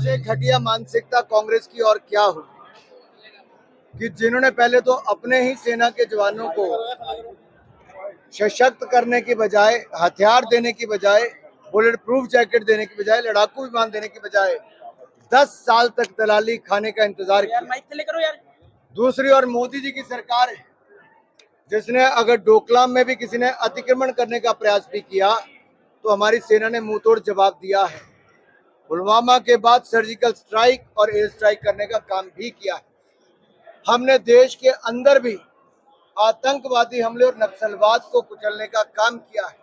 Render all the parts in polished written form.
इससे घटिया मानसिकता कांग्रेस की और क्या हो कि जिन्होंने पहले तो अपने ही सेना के जवानों को सशक्त करने की बजाय, हथियार देने की बजाय, बुलेट प्रूफ जैकेट देने की बजाय, लड़ाकू विमान देने की बजाय 10 साल तक दलाली खाने का इंतजार किया। दूसरी ओर मोदी जी की सरकार है जिसने अगर डोकलाम में भी किसी ने अतिक्रमण करने का प्रयास भी किया तो हमारी सेना ने मुंहतोड़ जवाब दिया है। पुलवामा के बाद सर्जिकल स्ट्राइक और एयर स्ट्राइक करने का काम भी किया है। हमने देश के अंदर भी आतंकवादी हमले और नक्सलवाद को कुचलने का काम किया है।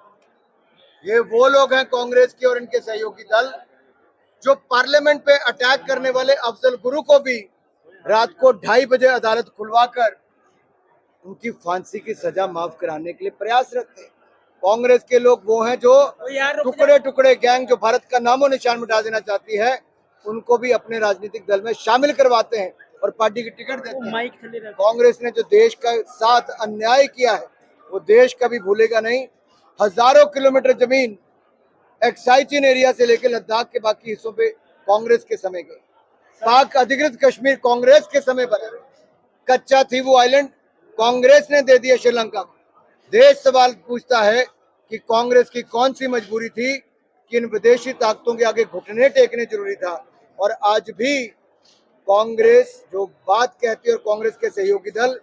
ये वो लोग हैं कांग्रेस के और इनके सहयोगी दल जो पार्लियामेंट पे अटैक करने वाले अफजल गुरु को भी रात को 2:30 बजे अदालत खुलवाकर उनकी फांसी की सजा माफ कराने के लिए प्रयासरत थे। कांग्रेस के लोग वो हैं जो टुकड़े टुकड़े गैंग जो भारत का नामो निशान मिटा देना चाहती है उनको भी अपने राजनीतिक दल में शामिल करवाते हैं और पार्टी की टिकट देते हैं। कांग्रेस ने जो देश का साथ अन्याय किया है वो देश कभी भूलेगा नहीं। हजारों किलोमीटर जमीन एक्साइचिन एरिया से लेकर लद्दाख के बाकी हिस्सों पे कांग्रेस के समय गए। पाक अधिकृत कश्मीर कांग्रेस के समय बना। कच्चा थी वो आइलैंड कांग्रेस ने दे दिया श्रीलंका को। देश सवाल पूछता है कि कांग्रेस की कौन सी मजबूरी थी कि इन विदेशी ताकतों के आगे घुटने टेकने जरूरी था। और आज भी कांग्रेस जो बात कहती है और कांग्रेस के सहयोगी दल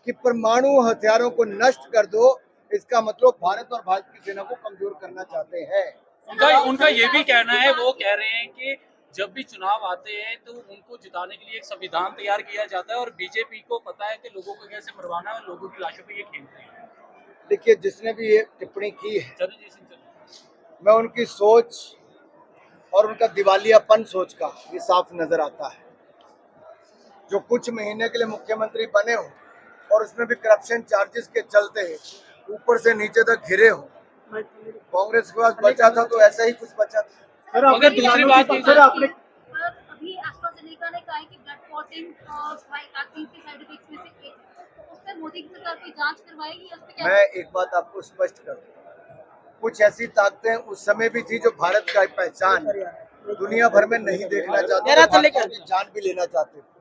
कि परमाणु हथियारों को नष्ट कर दो, इसका मतलब भारत और भारत की सेना को कमजोर करना चाहते हैं। उनका ये भी कहना है, वो कह रहे हैं कि जब भी चुनाव आते हैं तो उनको जिताने के लिए एक संविधान तैयार किया जाता है और बीजेपी को पता है कि लोगों को कैसे मरवाना है और लोगों की लाशों पे ये खेलते हैं। देखिए, जिसने भी ये टिप्पणी की है मैं उनकी सोच और उनका दिवालियापन सोच का ये साफ नजर आता है। जो कुछ महीने के लिए मुख्यमंत्री बने हो और उसमें भी करप्शन चार्जेस के चलते ऊपर से नीचे तक घिरे हो, कांग्रेस के पास बचा था तो ऐसा ही कुछ बचा था। अगर दूसरी बात सर आपने अभी एस्ट्राजेनेका ने कहा है कि ब्लड क्लॉटिंग वैक्सीन के साइड इफेक्ट्स में से एक है, तो उस पर मोदी की सरकार कोई जांच करवाएगी या उस पे क्या? मैं एक बात आपको स्पष्ट कर दूं, कुछ ऐसी ताकतें उस समय भी थी जो भारत का पहचान दुनिया भर में नहीं देखना चाहते, जान भी लेना चाहते थे।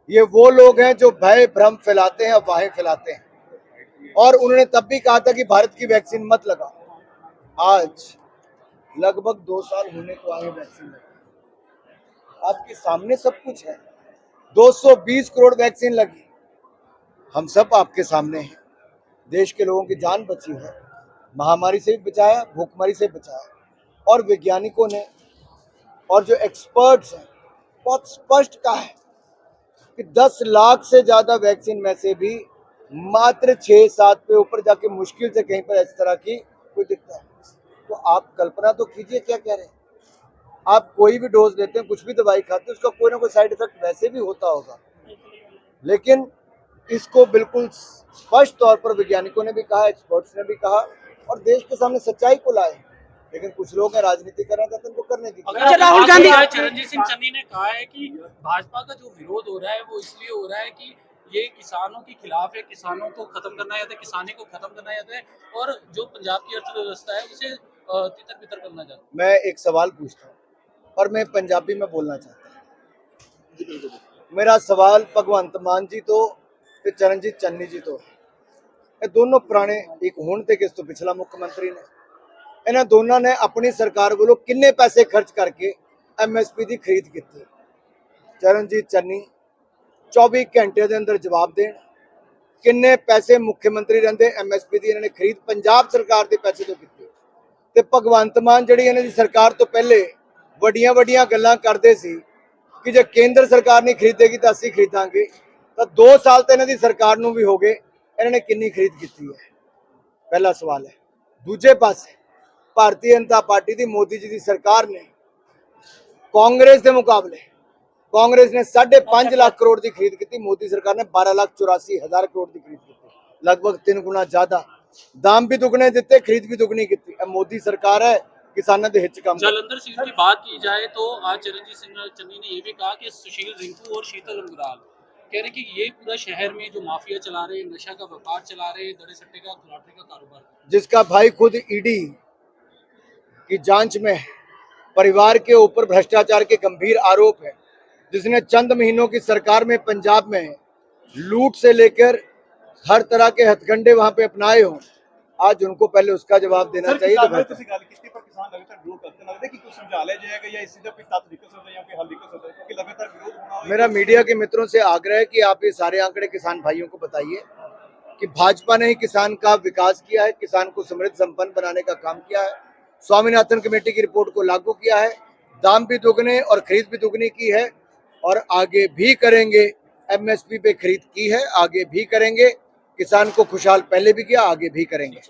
ये वो लोग हैं जो भय भ्रम फैलाते हैं, अफवाहें फैलाते हैं। और उन्होंने तब भी कहा था कि भारत की वैक्सीन मत लगाओ। आज लगभग 2 साल होने को आए वैक्सीन लगी, आपके सामने सब कुछ है। 220 करोड़ वैक्सीन लगी, हम सब आपके सामने हैं। देश के लोगों की जान बची है, महामारी से भी बचाया, भूखमरी से बचाया। और वैज्ञानिकों ने और जो एक्सपर्ट्स हैं बहुत स्पष्ट कहा है कि 10 लाख से ज्यादा वैक्सीन में से भी मात्र 6-7 पे ऊपर जाके मुश्किल से कहीं पर इस तरह की कोई दिक्कत है। तो आप कल्पना तो कीजिए क्या कह रहे हैं। आप कोई भी डोज लेते हैं, कुछ भी दवाई खाते हैं, उसका कोई ना कोई साइड इफेक्ट वैसे भी होता होगा, लेकिन इसको बिल्कुल स्पष्ट तौर पर वैज्ञानिकों ने भी कहा, एक्सपर्ट्स ने भी कहा और देश के सामने सच्चाई को लाए। लेकिन कुछ लोग हैं राजनीति करना चाहते हैं, उनको करने दी। राहुल गांधी चिरंजीव सिंह चन्नी ने कहा है कि भाजपा का जो विरोध हो रहा है वो इसलिए हो रहा है कि ये किसानों के खिलाफ है, किसानों को खत्म करना चाहते हैं, किसानी को खत्म करना चाहते हैं और जो पंजाब की अर्थव्यवस्था है उसे तितर बितर करना चाहते हैं। मैं एक सवाल पूछता हूँ और मैं पंजाबी में बोलना चाहता हूँ। मेरा सवाल भगवंत मान जी तो चरणजीत चन्नी जी तो ये दोनों पुराने एक हुण ते किस तो पिछला मुख्यमंत्री ने, इन्होंने दोनों ने अपनी सरकार को किन्ने पैसे खर्च करके MSP की खरीद की। चरणजीत चन्नी 24 घंटे के अंदर जवाब दें किन्ने पैसे मुख्यमंत्री रहंदे MSP की इन्होंने खरीद पंजाब सरकार के पैसे तो की। ते भगवंत मान जी इन्हों की सरकार तो पहले वड्डियां वड्डियां गल्लां करते सी कि जो केंद्र सरकार नहीं खरीदेगी तो असीं खरीदांगे। तो 2 साल तो इन्हों की सरकार नूं भी हो गए, इन्होंने कितनी खरीद की है, पहला सवाल है। दूजे पासे भारतीय जनता पार्टी की मोदी जी की सरकार ने कांग्रेस के मुकाबले कांग्रेस ने 5.5 लाख करोड़ की खरीद की, मोदी सरकार ने 12,84,000 करोड़ की खरीद की, लगभग 3 गुना ज्यादा। दाम भी दुगने दिते, खरीद भी दुगनी की। मोदी सरकार है किसानों के हित च काम। जालंधर सीट की बात की जाए तो आज चिरंजीव सिंह चन्नी ने ये भी कहा कि सुशील रिंकू और शीतल अंगराल कह रहे कि ये पूरा शहर में जो माफिया चला रहे, नशा का व्यापार चला रहे, दड़े सट्टे का लॉटरी का कारोबार, जिसका भाई खुद ईडी की जांच में है, परिवार के ऊपर भ्रष्टाचार के गंभीर आरोप है, जिसने चंद महीनों की सरकार में पंजाब में लूट से लेकर हर तरह के हथकंडे वहां पे अपनाए हों, आज उनको पहले उसका जवाब देना चाहिए। तो बेहतर ਤੁਸੀਂ ਗੱਲ ਕੀਤੀ ਪਰ ਕਿਸਾਨ ਲਗਾਤਾਰ ਵਿਰੋਧ ਕਰਦੇ ਲੱਗਦਾ ਕਿ ਕੁਝ ਸਮਝਾ ਲਿਆ ਜਾਏਗਾ ਜਾਂ ਇਸੇ ਦਾ ਕੋਈ ਤੱਤ ਨਿਕਲ ਸਕਦਾ ਜਾਂ ਕੋਈ ਹੱਲ ਨਿਕਲ ਸਕਦਾ क्योंकि लगातार विरोध होना। मेरा मीडिया के मित्रों से आग्रह है कि आप ये सारे आंकड़े किसान भाइयों को बताइए कि भाजपा ने ही किसान का विकास किया है, किसान को समृद्ध संपन्न बनाने का काम किया है, स्वामीनाथन कमेटी की रिपोर्ट को लागू किया है, दाम भी दुगने और खरीद भी दुगनी की है और आगे भी करेंगे। एमएसपी पे खरीद की है, आगे भी करेंगे। किसान को खुशहाल पहले भी किया, आगे भी करेंगे।